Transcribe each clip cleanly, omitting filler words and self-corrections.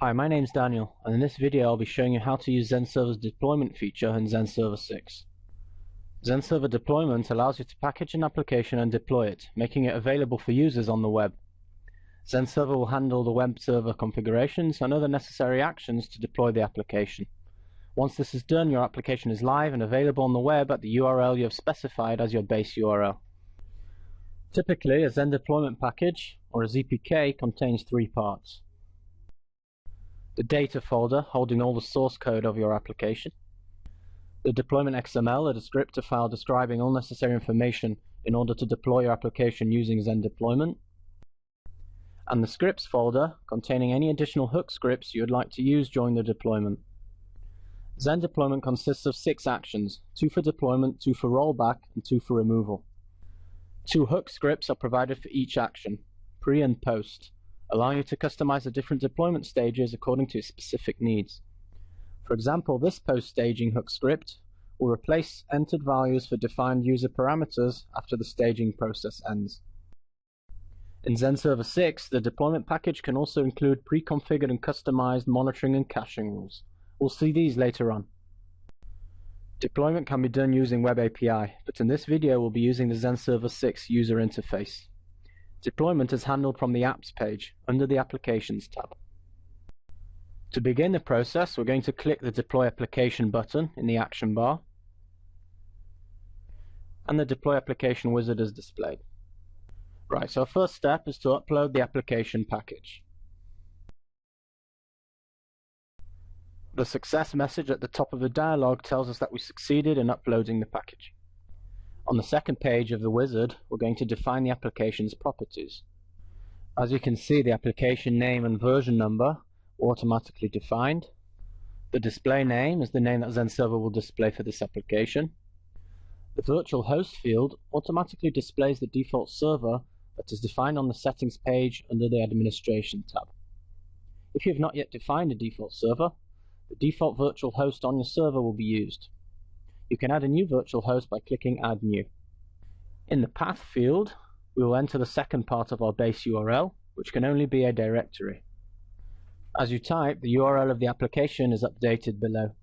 Hi, my name's Daniel, and in this video I'll be showing you how to use Zend Server's deployment feature in Zend Server 6. Zend Server deployment allows you to package an application and deploy it, making it available for users on the web. Zend Server will handle the web server configurations and other necessary actions to deploy the application. Once this is done, your application is live and available on the web at the URL you have specified as your base URL. Typically, a Zend deployment package, or a ZPK, contains three parts. The data folder holding all the source code of your application, the deployment XML, a descriptor file describing all necessary information in order to deploy your application using Zend deployment, and the scripts folder containing any additional hook scripts you would like to use during the deployment. Zend deployment consists of 6 actions, 2 for deployment, 2 for rollback, and 2 for removal. 2 hook scripts are provided for each action, pre and post, allowing you to customize the different deployment stages according to specific needs. For example, this post-staging hook script will replace entered values for defined user parameters after the staging process ends. In Zend Server 6, the deployment package can also include pre-configured and customized monitoring and caching rules. We'll see these later on. Deployment can be done using Web API, but in this video we'll be using the Zend Server 6 user interface. Deployment is handled from the Apps page, under the Applications tab. To begin the process, we're going to click the Deploy Application button in the action bar, and the Deploy Application wizard is displayed. Right, so our first step is to upload the application package. The success message at the top of the dialog tells us that we succeeded in uploading the package. On the second page of the wizard, we're going to define the application's properties. As you can see, the application name and version number are automatically defined. The display name is the name that Zend Server will display for this application. The virtual host field automatically displays the default server that is defined on the settings page under the administration tab. If you have not yet defined a default server, the default virtual host on your server will be used. You can add a new virtual host by clicking Add New. In the Path field, we will enter the second part of our base URL, which can only be a directory. As you type, the URL of the application is updated below.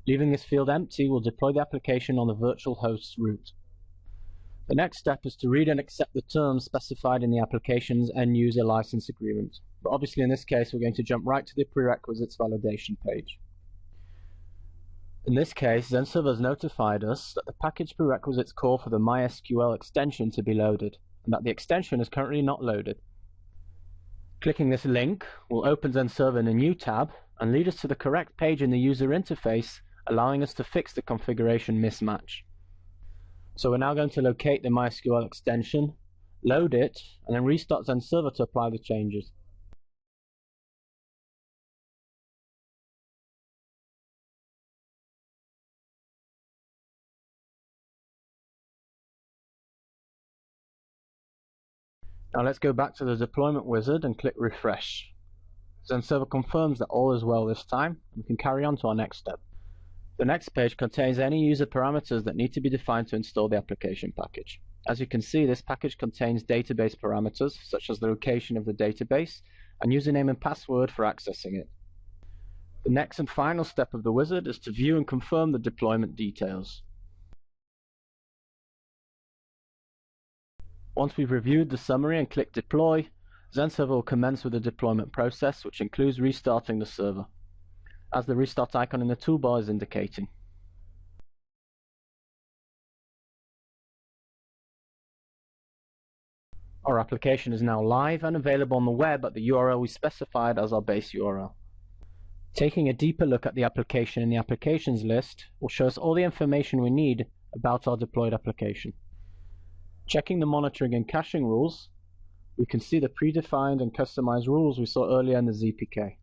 Leaving this field empty will deploy the application on the virtual host's route. The next step is to read and accept the terms specified in the application's end-user license agreement. But obviously in this case, we're going to jump right to the prerequisites validation page. In this case, Zend Server has notified us that the package prerequisites call for the MySQL extension to be loaded, and that the extension is currently not loaded. Clicking this link will open Zend Server in a new tab and lead us to the correct page in the user interface, allowing us to fix the configuration mismatch. So we're now going to locate the MySQL extension, load it, and then restart Zend Server to apply the changes. Now let's go back to the deployment wizard and click refresh. Zend Server confirms that all is well this time, and we can carry on to our next step. The next page contains any user parameters that need to be defined to install the application package. As you can see, this package contains database parameters, such as the location of the database, and username and password for accessing it. The next and final step of the wizard is to view and confirm the deployment details. Once we've reviewed the summary and click Deploy, Zend Server will commence with the deployment process, which includes restarting the server, as the restart icon in the toolbar is indicating. Our application is now live and available on the web at the URL we specified as our base URL. Taking a deeper look at the application in the Applications list will show us all the information we need about our deployed application. Checking the monitoring and caching rules, we can see the predefined and customized rules we saw earlier in the ZPK.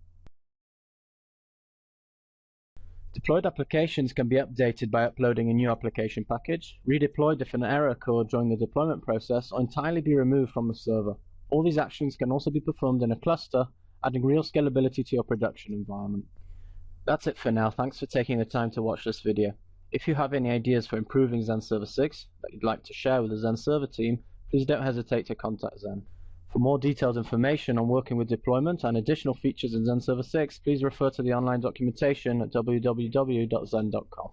Deployed applications can be updated by uploading a new application package, redeployed if an error occurred during the deployment process, or entirely be removed from the server. All these actions can also be performed in a cluster, adding real scalability to your production environment. That's it for now. Thanks for taking the time to watch this video. If you have any ideas for improving Zend Server 6 that you'd like to share with the Zend Server team, please don't hesitate to contact Zend. For more detailed information on working with deployment and additional features in Zend Server 6, please refer to the online documentation at www.zend.com.